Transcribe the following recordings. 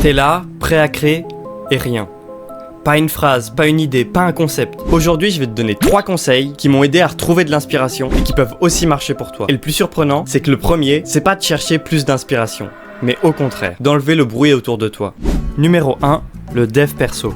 T'es là, prêt à créer, et rien. Pas une phrase, pas une idée, pas un concept. Aujourd'hui, je vais te donner 3 conseils qui m'ont aidé à retrouver de l'inspiration et qui peuvent aussi marcher pour toi. Et le plus surprenant, c'est que le premier, c'est pas de chercher plus d'inspiration, mais au contraire, d'enlever le bruit autour de toi. Numéro 1, le dev perso.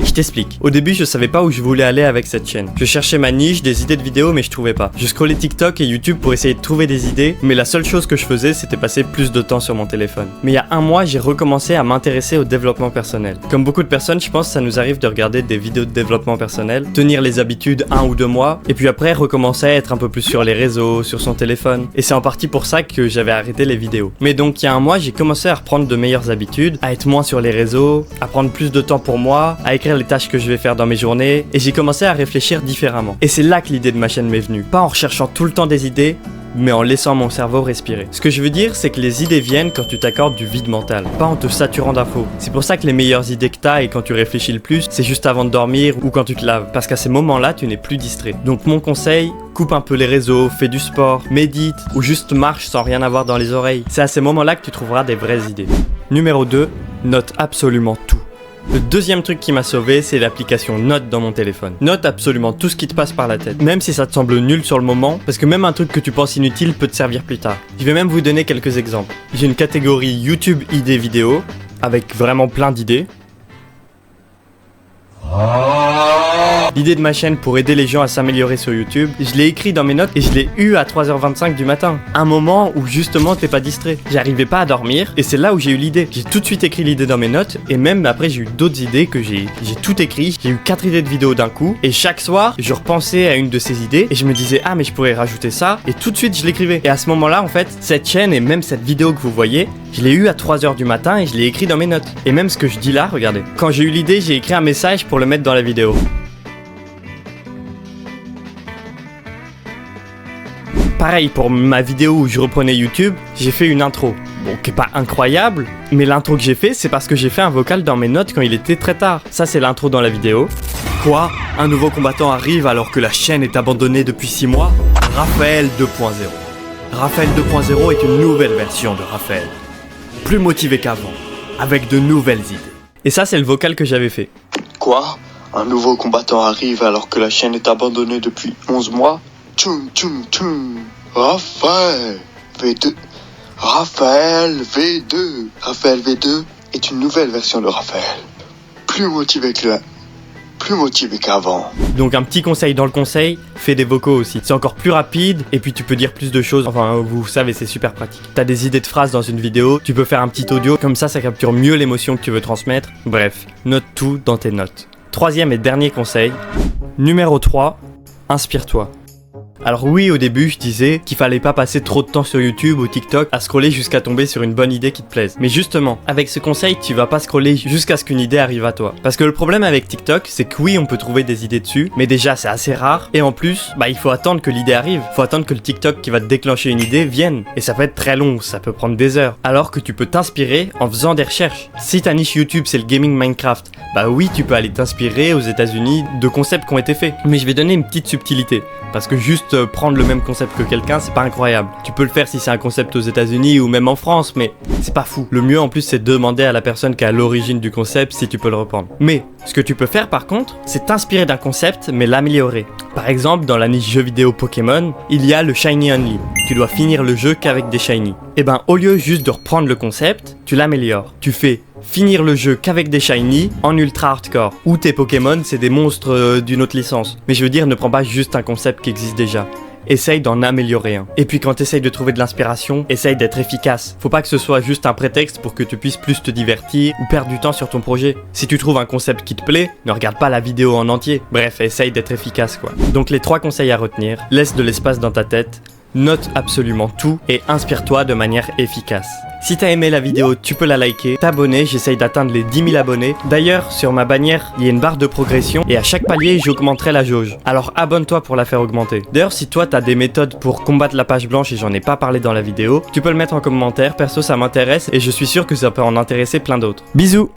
Je t'explique. Au début, je savais pas où je voulais aller avec cette chaîne. Je cherchais ma niche, des idées de vidéos, mais je trouvais pas. Je scrollais TikTok et YouTube pour essayer de trouver des idées, mais la seule chose que je faisais, c'était passer plus de temps sur mon téléphone. Mais il y a un mois, j'ai recommencé à m'intéresser au développement personnel. Comme beaucoup de personnes, je pense que ça nous arrive de regarder des vidéos de développement personnel, tenir les habitudes 1 ou 2 mois, et puis après recommencer à être un peu plus sur les réseaux, sur son téléphone. Et c'est en partie pour ça que j'avais arrêté les vidéos. Mais donc, il y a un mois, j'ai commencé à reprendre de meilleures habitudes, à être moins sur les réseaux, à prendre plus de temps pour moi, à écrire les tâches que je vais faire dans mes journées, et j'ai commencé à réfléchir différemment. Et c'est là que l'idée de ma chaîne m'est venue. Pas en recherchant tout le temps des idées, mais en laissant mon cerveau respirer. Ce que je veux dire, c'est que les idées viennent quand tu t'accordes du vide mental, pas en te saturant d'infos. C'est pour ça que les meilleures idées que t'as et quand tu réfléchis le plus, c'est juste avant de dormir ou quand tu te laves. Parce qu'à ces moments-là, tu n'es plus distrait. Donc mon conseil, coupe un peu les réseaux, fais du sport, médite ou juste marche sans rien avoir dans les oreilles. C'est à ces moments-là que tu trouveras des vraies idées. Numéro 2, note absolument tout. Le deuxième truc qui m'a sauvé, c'est l'application Note dans mon téléphone. Note absolument tout ce qui te passe par la tête, même si ça te semble nul sur le moment, parce que même un truc que tu penses inutile peut te servir plus tard. Je vais même vous donner quelques exemples. J'ai une catégorie YouTube idées vidéo, avec vraiment plein d'idées. L'idée de ma chaîne pour aider les gens à s'améliorer sur YouTube, je l'ai écrit dans mes notes et je l'ai eu à 3h25 du matin. Un moment où justement t'es pas distrait. J'arrivais pas à dormir et c'est là où j'ai eu l'idée. J'ai tout de suite écrit l'idée dans mes notes et même après j'ai eu d'autres idées que j'ai tout écrit. J'ai eu 4 idées de vidéos d'un coup et chaque soir je repensais à une de ces idées et je me disais ah mais je pourrais rajouter ça et tout de suite je l'écrivais. Et à ce moment là en fait cette chaîne et même cette vidéo que vous voyez, je l'ai eu à 3h du matin et je l'ai écrit dans mes notes. Et même ce que je dis là, regardez. Quand j'ai eu l'idée, j'ai écrit un message pour le mettre dans la vidéo. Pareil pour ma vidéo où je reprenais YouTube, j'ai fait une intro. Bon, qui est pas incroyable, mais l'intro que j'ai fait, c'est parce que j'ai fait un vocal dans mes notes quand il était très tard. Ça, c'est l'intro dans la vidéo. Quoi ? Un nouveau combattant arrive alors que la chaîne est abandonnée depuis 6 mois ? Raphaël 2.0. Raphaël 2.0 est une nouvelle version de Raphaël. Plus motivé qu'avant, avec de nouvelles idées. Et ça, c'est le vocal que j'avais fait. Quoi ? Un nouveau combattant arrive alors que la chaîne est abandonnée depuis 11 mois ? Tchoum, tchoum, tchoum. Raphaël V2. Raphaël V2. Raphaël V2 est une nouvelle version de Raphaël. Plus motivé qu'avant. Donc un petit conseil dans le conseil, fais des vocaux aussi. C'est encore plus rapide et puis tu peux dire plus de choses. Enfin, vous savez, c'est super pratique. T'as des idées de phrases dans une vidéo, tu peux faire un petit audio, comme ça capture mieux l'émotion que tu veux transmettre. Bref, note tout dans tes notes. Troisième et dernier conseil. Numéro 3, inspire-toi. Alors oui, au début, je disais qu'il fallait pas passer trop de temps sur YouTube ou TikTok à scroller jusqu'à tomber sur une bonne idée qui te plaise. Mais justement, avec ce conseil, tu vas pas scroller jusqu'à ce qu'une idée arrive à toi. Parce que le problème avec TikTok, c'est que oui, on peut trouver des idées dessus, mais déjà, c'est assez rare. Et en plus, il faut attendre que l'idée arrive. Faut attendre que le TikTok qui va te déclencher une idée vienne. Et ça peut être très long, ça peut prendre des heures. Alors que tu peux t'inspirer en faisant des recherches. Si ta niche YouTube, c'est le gaming Minecraft, oui, tu peux aller t'inspirer aux États-Unis de concepts qui ont été faits. Mais je vais donner une petite subtilité. Parce que juste prendre le même concept que quelqu'un, c'est pas incroyable. Tu peux le faire si c'est un concept aux États-Unis ou même en France, mais c'est pas fou. Le mieux en plus, c'est de demander à la personne qui est à l'origine du concept si tu peux le reprendre. Mais ce que tu peux faire par contre, c'est t'inspirer d'un concept mais l'améliorer. Par exemple, dans la niche jeux vidéo Pokémon, il y a le Shiny Only. Tu dois finir le jeu qu'avec des Shiny. Et au lieu juste de reprendre le concept, tu l'améliores. Tu fais finir le jeu qu'avec des Shiny en ultra hardcore. Ou tes Pokémon, c'est des monstres d'une autre licence. Mais je veux dire, ne prends pas juste un concept qui existe déjà. Essaye d'en améliorer un. Et puis quand t'essayes de trouver de l'inspiration, essaye d'être efficace. Faut pas que ce soit juste un prétexte pour que tu puisses plus te divertir ou perdre du temps sur ton projet. Si tu trouves un concept qui te plaît, ne regarde pas la vidéo en entier. Bref, essaye d'être efficace quoi. Donc les 3 conseils à retenir, laisse de l'espace dans ta tête, note absolument tout et inspire-toi de manière efficace. Si t'as aimé la vidéo, tu peux la liker, t'abonner, j'essaye d'atteindre les 10 000 abonnés. D'ailleurs, sur ma bannière, il y a une barre de progression et à chaque palier, j'augmenterai la jauge. Alors abonne-toi pour la faire augmenter. D'ailleurs, si toi t'as des méthodes pour combattre la page blanche et j'en ai pas parlé dans la vidéo, tu peux le mettre en commentaire, perso ça m'intéresse et je suis sûr que ça peut en intéresser plein d'autres. Bisous!